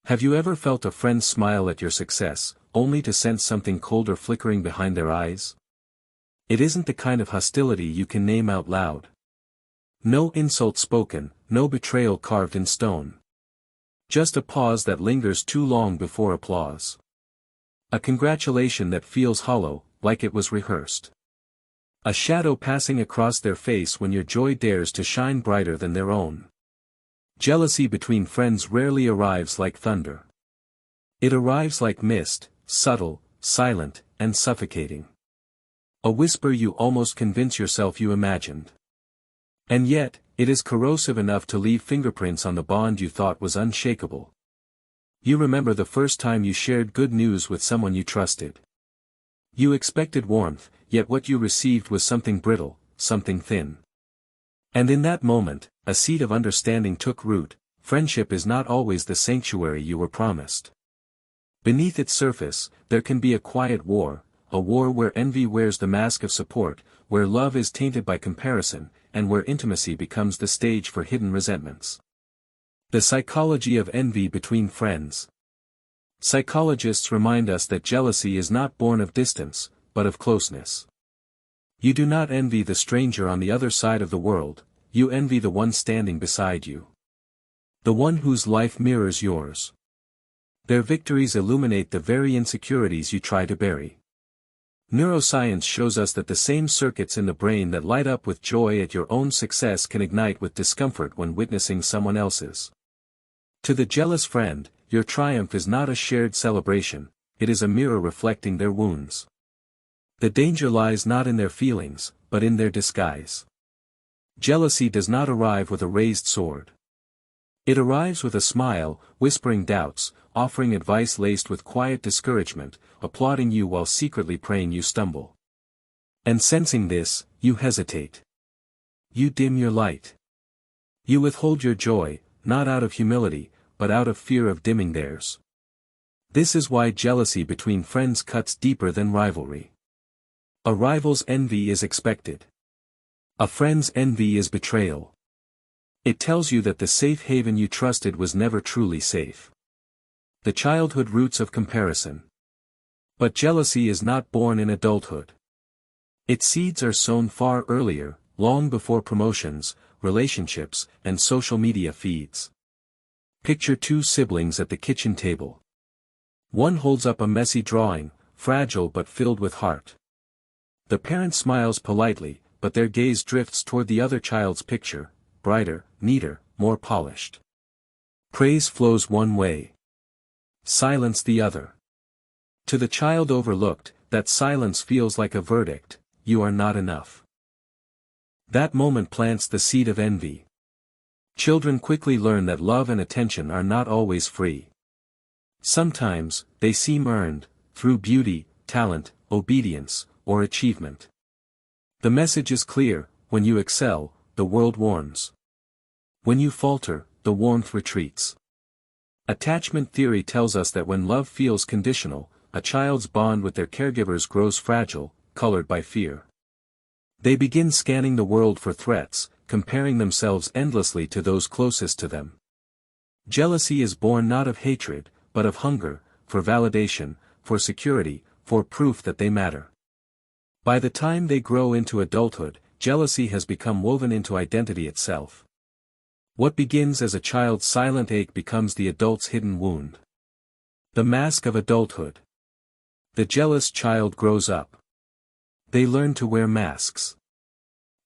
Have you ever felt a friend smile at your success, only to sense something colder flickering behind their eyes? It isn't the kind of hostility you can name out loud. No insult spoken, no betrayal carved in stone. Just a pause that lingers too long before applause. A congratulation that feels hollow, like it was rehearsed. A shadow passing across their face when your joy dares to shine brighter than their own. Jealousy between friends rarely arrives like thunder. It arrives like mist, subtle, silent, and suffocating. A whisper you almost convince yourself you imagined. And yet, it is corrosive enough to leave fingerprints on the bond you thought was unshakable. You remember the first time you shared good news with someone you trusted. You expected warmth, yet what you received was something brittle, something thin. And in that moment, a seed of understanding took root. Friendship is not always the sanctuary you were promised. Beneath its surface, there can be a quiet war, a war where envy wears the mask of support, where love is tainted by comparison, and where intimacy becomes the stage for hidden resentments. The psychology of envy between friends. Psychologists remind us that jealousy is not born of distance, but of closeness. You do not envy the stranger on the other side of the world, you envy the one standing beside you. The one whose life mirrors yours. Their victories illuminate the very insecurities you try to bury. Neuroscience shows us that the same circuits in the brain that light up with joy at your own success can ignite with discomfort when witnessing someone else's. To the jealous friend, your triumph is not a shared celebration, it is a mirror reflecting their wounds. The danger lies not in their feelings, but in their disguise. Jealousy does not arrive with a raised sword. It arrives with a smile, whispering doubts, offering advice laced with quiet discouragement, applauding you while secretly praying you stumble. And sensing this, you hesitate. You dim your light. You withhold your joy, not out of humility, but out of fear of dimming theirs. This is why jealousy between friends cuts deeper than rivalry. A rival's envy is expected. A friend's envy is betrayal. It tells you that the safe haven you trusted was never truly safe. The childhood roots of comparison. But jealousy is not born in adulthood. Its seeds are sown far earlier, long before promotions, relationships, and social media feeds. Picture two siblings at the kitchen table. One holds up a messy drawing, fragile but filled with heart. The parent smiles politely, but their gaze drifts toward the other child's picture, brighter, neater, more polished. Praise flows one way. Silence the other. To the child overlooked, that silence feels like a verdict, you are not enough. That moment plants the seed of envy. Children quickly learn that love and attention are not always free. Sometimes, they seem earned, through beauty, talent, obedience, or achievement. The message is clear: when you excel, the world warms. When you falter, the warmth retreats. Attachment theory tells us that when love feels conditional, a child's bond with their caregivers grows fragile, colored by fear. They begin scanning the world for threats, comparing themselves endlessly to those closest to them. Jealousy is born not of hatred, but of hunger, for validation, for security, for proof that they matter. By the time they grow into adulthood, jealousy has become woven into identity itself. What begins as a child's silent ache becomes the adult's hidden wound. The mask of adulthood. The jealous child grows up. They learn to wear masks.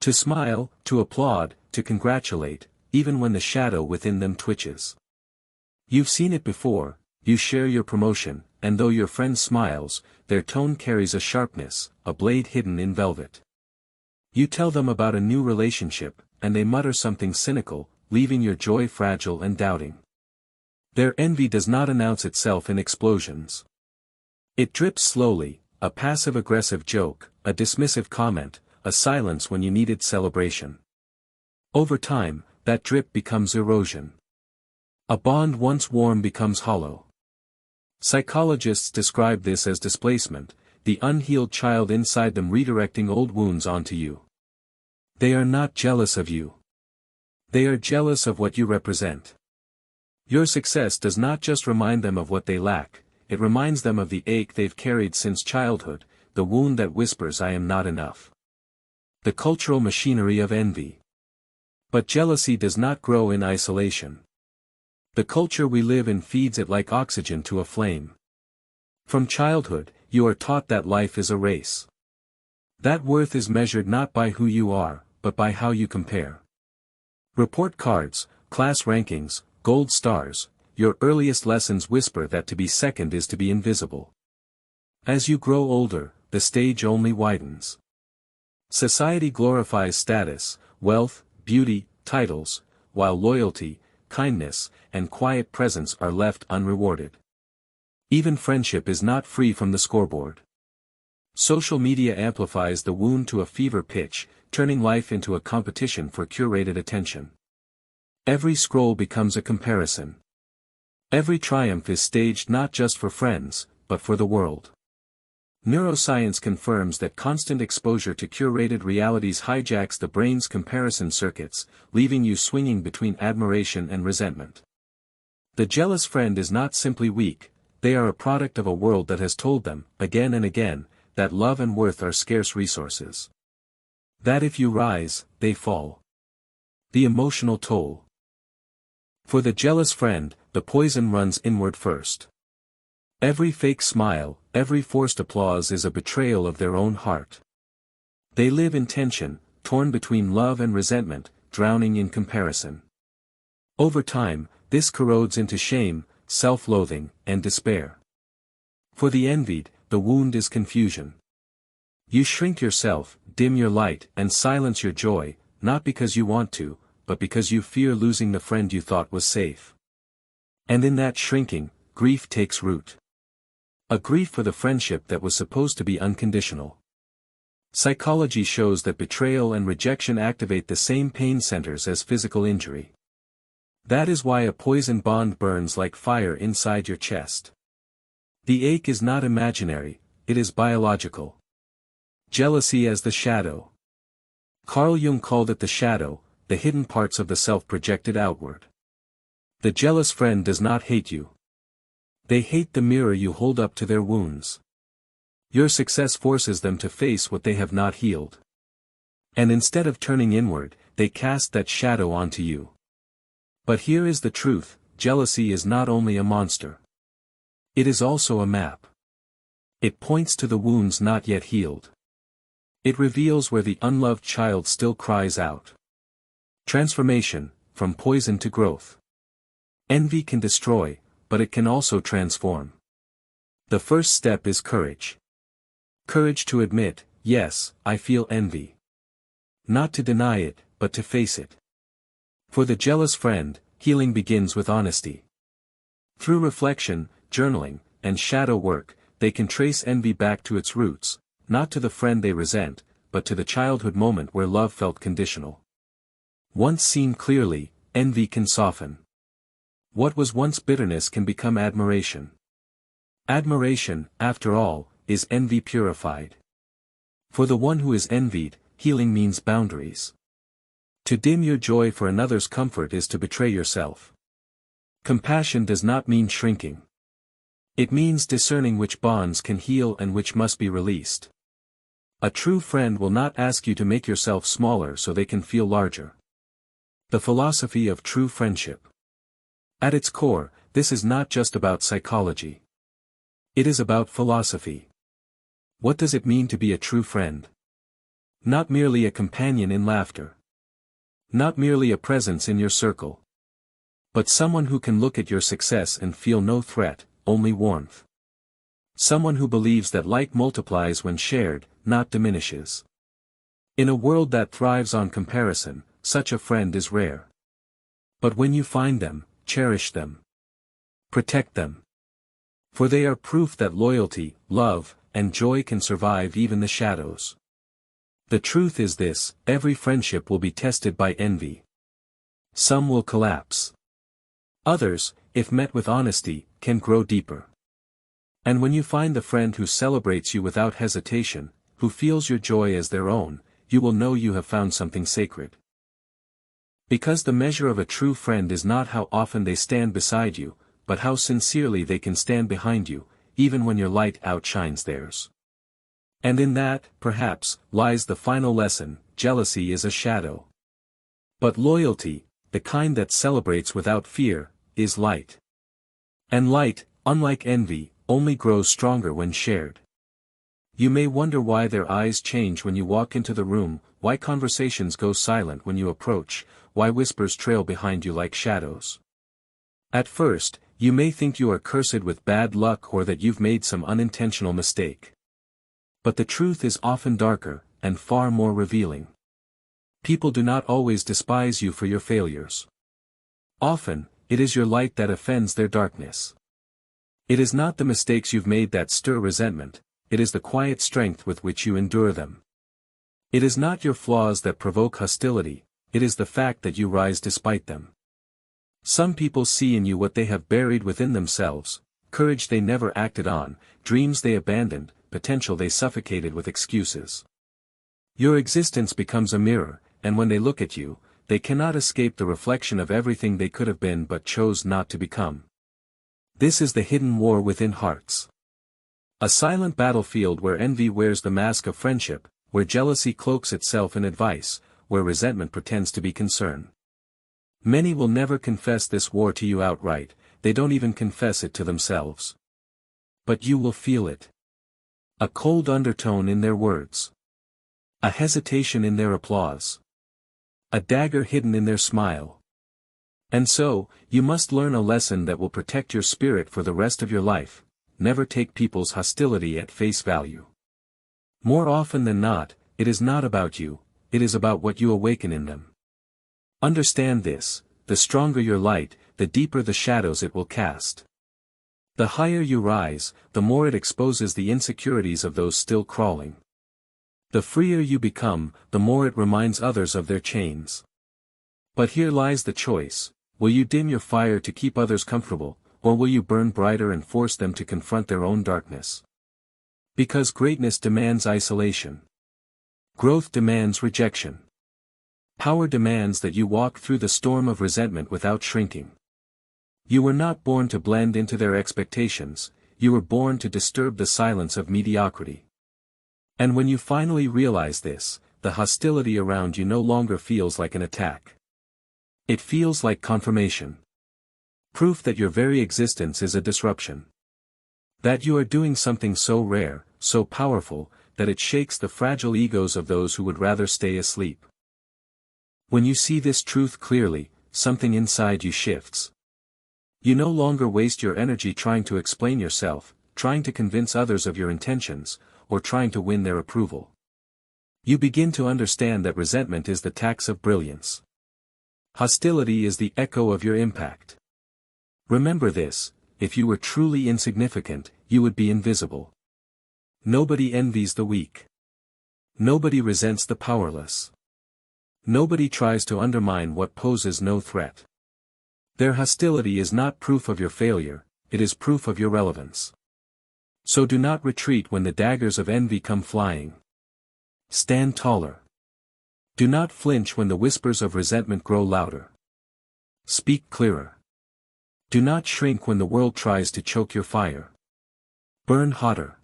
To smile, to applaud, to congratulate, even when the shadow within them twitches. You've seen it before. You share your promotion, and though your friend smiles, their tone carries a sharpness, a blade hidden in velvet. You tell them about a new relationship, and they mutter something cynical, leaving your joy fragile and doubting. Their envy does not announce itself in explosions. It drips slowly, a passive-aggressive joke, a dismissive comment, a silence when you needed celebration. Over time, that drip becomes erosion. A bond once warm becomes hollow. Psychologists describe this as displacement, the unhealed child inside them redirecting old wounds onto you. They are not jealous of you. They are jealous of what you represent. Your success does not just remind them of what they lack, it reminds them of the ache they've carried since childhood, the wound that whispers I am not enough. The cultural machinery of envy. But jealousy does not grow in isolation. The culture we live in feeds it like oxygen to a flame. From childhood, you are taught that life is a race. That worth is measured not by who you are, but by how you compare. Report cards, class rankings, gold stars, your earliest lessons whisper that to be second is to be invisible. As you grow older, the stage only widens. Society glorifies status, wealth, beauty, titles, while loyalty, kindness, and quiet presence are left unrewarded. Even friendship is not free from the scoreboard. Social media amplifies the wound to a fever pitch, turning life into a competition for curated attention. Every scroll becomes a comparison. Every triumph is staged not just for friends, but for the world. Neuroscience confirms that constant exposure to curated realities hijacks the brain's comparison circuits, leaving you swinging between admiration and resentment. The jealous friend is not simply weak, they are a product of a world that has told them, again and again, that love and worth are scarce resources. That if you rise, they fall. The emotional toll. For the jealous friend, the poison runs inward first. Every fake smile, every forced applause is a betrayal of their own heart. They live in tension, torn between love and resentment, drowning in comparison. Over time, this corrodes into shame, self-loathing, and despair. For the envied, the wound is confusion. You shrink yourself, dim your light, and silence your joy, not because you want to, but because you fear losing the friend you thought was safe. And in that shrinking, grief takes root. A grief for the friendship that was supposed to be unconditional. Psychology shows that betrayal and rejection activate the same pain centers as physical injury. That is why a poison bond burns like fire inside your chest. The ache is not imaginary, it is biological. Jealousy as the shadow. Carl Jung called it the shadow, the hidden parts of the self projected outward. The jealous friend does not hate you. They hate the mirror you hold up to their wounds. Your success forces them to face what they have not healed. And instead of turning inward, they cast that shadow onto you. But here is the truth, jealousy is not only a monster. It is also a map. It points to the wounds not yet healed. It reveals where the unloved child still cries out. Transformation, from poison to growth. Envy can destroy, but it can also transform. The first step is courage. Courage to admit, yes, I feel envy. Not to deny it, but to face it. For the jealous friend, healing begins with honesty. Through reflection, journaling, and shadow work, they can trace envy back to its roots, not to the friend they resent, but to the childhood moment where love felt conditional. Once seen clearly, envy can soften. What was once bitterness can become admiration. Admiration, after all, is envy purified. For the one who is envied, healing means boundaries. To dim your joy for another's comfort is to betray yourself. Compassion does not mean shrinking. It means discerning which bonds can heal and which must be released. A true friend will not ask you to make yourself smaller so they can feel larger. The philosophy of true friendship. At its core, this is not just about psychology. It is about philosophy. What does it mean to be a true friend? Not merely a companion in laughter. Not merely a presence in your circle. But someone who can look at your success and feel no threat, only warmth. Someone who believes that like multiplies when shared, not diminishes. In a world that thrives on comparison, such a friend is rare. But when you find them, cherish them. Protect them. For they are proof that loyalty, love, and joy can survive even the shadows. The truth is this, every friendship will be tested by envy. Some will collapse. Others, if met with honesty, can grow deeper. And when you find the friend who celebrates you without hesitation, who feels your joy as their own, you will know you have found something sacred. Because the measure of a true friend is not how often they stand beside you, but how sincerely they can stand behind you, even when your light outshines theirs. And in that, perhaps, lies the final lesson: jealousy is a shadow. But loyalty, the kind that celebrates without fear, is light. And light, unlike envy, only grows stronger when shared. You may wonder why their eyes change when you walk into the room, why conversations go silent when you approach, why whispers trail behind you like shadows. At first, you may think you are cursed with bad luck or that you've made some unintentional mistake. But the truth is often darker, and far more revealing. People do not always despise you for your failures. Often, it is your light that offends their darkness. It is not the mistakes you've made that stir resentment, it is the quiet strength with which you endure them. It is not your flaws that provoke hostility, it is the fact that you rise despite them. Some people see in you what they have buried within themselves: courage they never acted on, dreams they abandoned, potential they suffocated with excuses. Your existence becomes a mirror, and when they look at you, they cannot escape the reflection of everything they could have been but chose not to become. This is the hidden war within hearts. A silent battlefield where envy wears the mask of friendship, where jealousy cloaks itself in advice, where resentment pretends to be concern. Many will never confess this war to you outright, they don't even confess it to themselves. But you will feel it. A cold undertone in their words. A hesitation in their applause. A dagger hidden in their smile. And so, you must learn a lesson that will protect your spirit for the rest of your life: never take people's hostility at face value. More often than not, it is not about you, it is about what you awaken in them. Understand this: the stronger your light, the deeper the shadows it will cast. The higher you rise, the more it exposes the insecurities of those still crawling. The freer you become, the more it reminds others of their chains. But here lies the choice: will you dim your fire to keep others comfortable, or will you burn brighter and force them to confront their own darkness? Because greatness demands isolation. Growth demands rejection. Power demands that you walk through the storm of resentment without shrinking. You were not born to blend into their expectations, you were born to disturb the silence of mediocrity. And when you finally realize this, the hostility around you no longer feels like an attack. It feels like confirmation. Proof that your very existence is a disruption. That you are doing something so rare, so powerful, that it shakes the fragile egos of those who would rather stay asleep. When you see this truth clearly, something inside you shifts. You no longer waste your energy trying to explain yourself, trying to convince others of your intentions, or trying to win their approval. You begin to understand that resentment is the tax of brilliance. Hostility is the echo of your impact. Remember this: if you were truly insignificant, you would be invisible. Nobody envies the weak. Nobody resents the powerless. Nobody tries to undermine what poses no threat. Their hostility is not proof of your failure, it is proof of your relevance. So do not retreat when the daggers of envy come flying. Stand taller. Do not flinch when the whispers of resentment grow louder. Speak clearer. Do not shrink when the world tries to choke your fire. Burn hotter.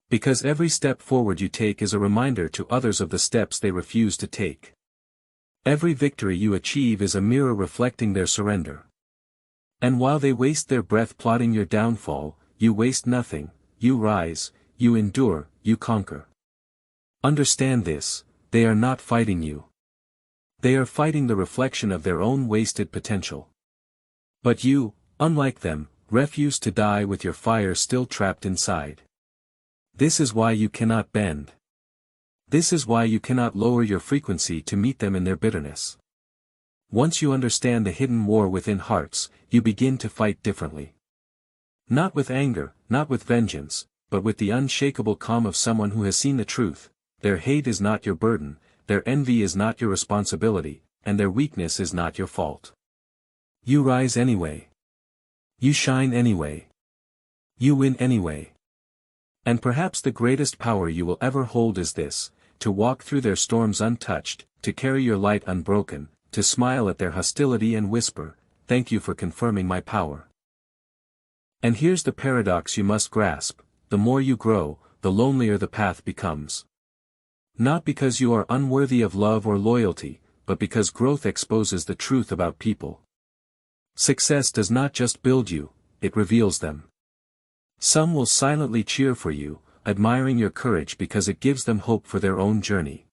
Because every step forward you take is a reminder to others of the steps they refuse to take. Every victory you achieve is a mirror reflecting their surrender. And while they waste their breath plotting your downfall, you waste nothing, you rise, you endure, you conquer. Understand this: they are not fighting you. They are fighting the reflection of their own wasted potential. But you, unlike them, refuse to die with your fire still trapped inside. This is why you cannot bend. This is why you cannot lower your frequency to meet them in their bitterness. Once you understand the hidden war within hearts, you begin to fight differently. Not with anger, not with vengeance, but with the unshakable calm of someone who has seen the truth. Their hate is not your burden, their envy is not your responsibility, and their weakness is not your fault. You rise anyway. You shine anyway. You win anyway. And perhaps the greatest power you will ever hold is this: to walk through their storms untouched, to carry your light unbroken, to smile at their hostility and whisper, "Thank you for confirming my power." And here's the paradox you must grasp: the more you grow, the lonelier the path becomes. Not because you are unworthy of love or loyalty, but because growth exposes the truth about people. Success does not just build you, it reveals them. Some will silently cheer for you, admiring your courage because it gives them hope for their own journey.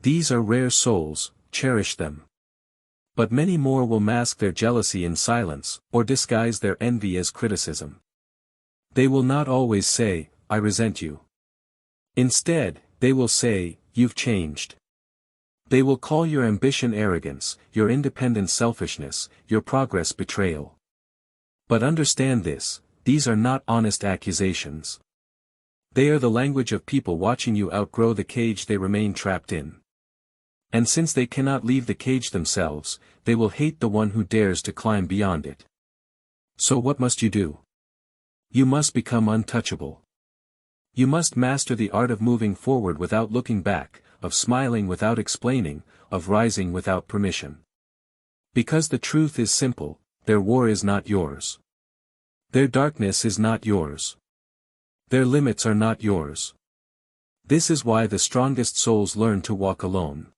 These are rare souls, cherish them. But many more will mask their jealousy in silence, or disguise their envy as criticism. They will not always say, "I resent you." Instead, they will say, "You've changed." They will call your ambition arrogance, your independence selfishness, your progress betrayal. But understand this: these are not honest accusations. They are the language of people watching you outgrow the cage they remain trapped in. And since they cannot leave the cage themselves, they will hate the one who dares to climb beyond it. So what must you do? You must become untouchable. You must master the art of moving forward without looking back, of smiling without explaining, of rising without permission. Because the truth is simple: their war is not yours. Their darkness is not yours. Their limits are not yours. This is why the strongest souls learn to walk alone.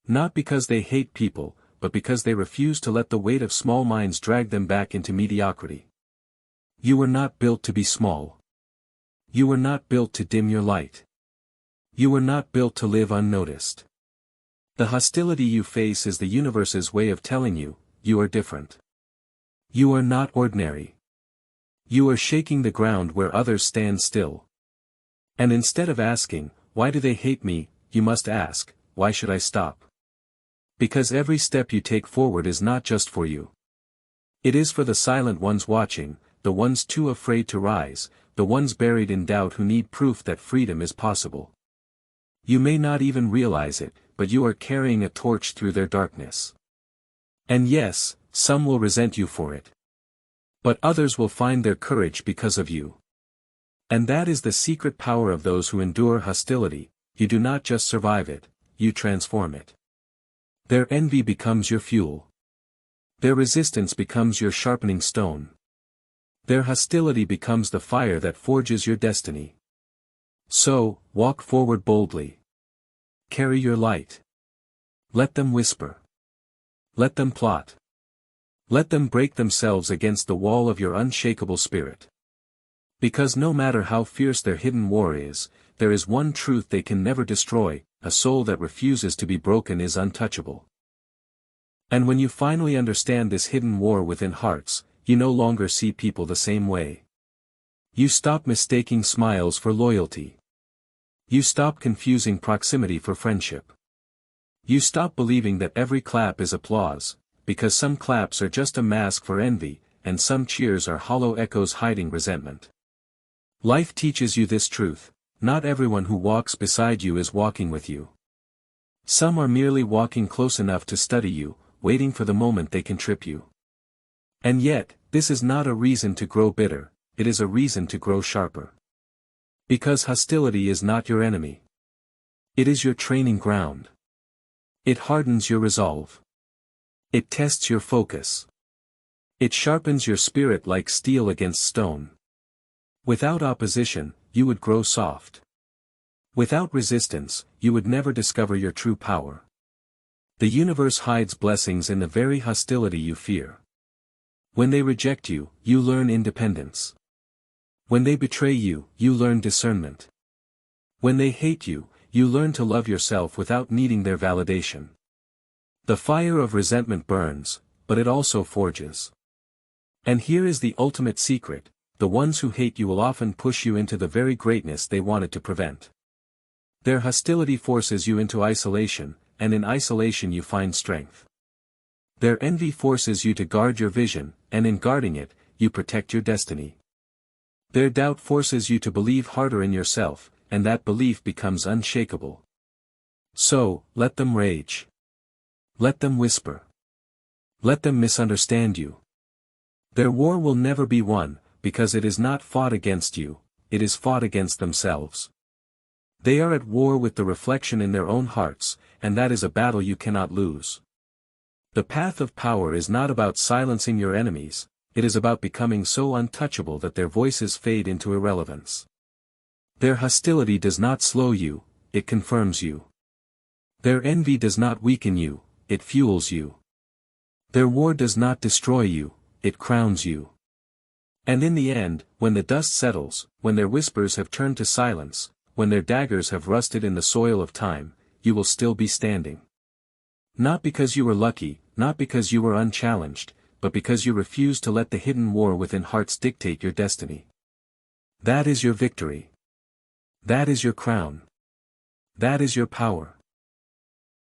Not because they hate people, but because they refuse to let the weight of small minds drag them back into mediocrity. You were not built to be small. You were not built to dim your light. You were not built to live unnoticed. The hostility you face is the universe's way of telling you, you are different. You are not ordinary. You are shaking the ground where others stand still. And instead of asking, "Why do they hate me?" you must ask, "Why should I stop?" Because every step you take forward is not just for you. It is for the silent ones watching, the ones too afraid to rise, the ones buried in doubt who need proof that freedom is possible. You may not even realize it, but you are carrying a torch through their darkness. And yes, some will resent you for it. But others will find their courage because of you. And that is the secret power of those who endure hostility: you do not just survive it, you transform it. Their envy becomes your fuel. Their resistance becomes your sharpening stone. Their hostility becomes the fire that forges your destiny. So, walk forward boldly. Carry your light. Let them whisper. Let them plot. Let them break themselves against the wall of your unshakable spirit. Because no matter how fierce their hidden war is, there is one truth they can never destroy: a soul that refuses to be broken is untouchable. And when you finally understand this hidden war within hearts, you no longer see people the same way. You stop mistaking smiles for loyalty. You stop confusing proximity for friendship. You stop believing that every clap is applause, because some claps are just a mask for envy, and some cheers are hollow echoes hiding resentment. Life teaches you this truth: not everyone who walks beside you is walking with you. Some are merely walking close enough to study you, waiting for the moment they can trip you. And yet, this is not a reason to grow bitter, it is a reason to grow sharper. Because hostility is not your enemy. It is your training ground. It hardens your resolve. It tests your focus. It sharpens your spirit like steel against stone. Without opposition, you would grow soft. Without resistance, you would never discover your true power. The universe hides blessings in the very hostility you fear. When they reject you, you learn independence. When they betray you, you learn discernment. When they hate you, you learn to love yourself without needing their validation. The fire of resentment burns, but it also forges. And here is the ultimate secret: the ones who hate you will often push you into the very greatness they wanted to prevent. Their hostility forces you into isolation, and in isolation you find strength. Their envy forces you to guard your vision, and in guarding it, you protect your destiny. Their doubt forces you to believe harder in yourself, and that belief becomes unshakable. So, let them rage. Let them whisper. Let them misunderstand you. Their war will never be won, because it is not fought against you, it is fought against themselves. They are at war with the reflection in their own hearts, and that is a battle you cannot lose. The path of power is not about silencing your enemies, it is about becoming so untouchable that their voices fade into irrelevance. Their hostility does not slow you, it confirms you. Their envy does not weaken you, it fuels you. Their war does not destroy you, it crowns you. And in the end, when the dust settles, when their whispers have turned to silence, when their daggers have rusted in the soil of time, you will still be standing. Not because you were lucky, not because you were unchallenged, but because you refused to let the hidden war within hearts dictate your destiny. That is your victory. That is your crown. That is your power.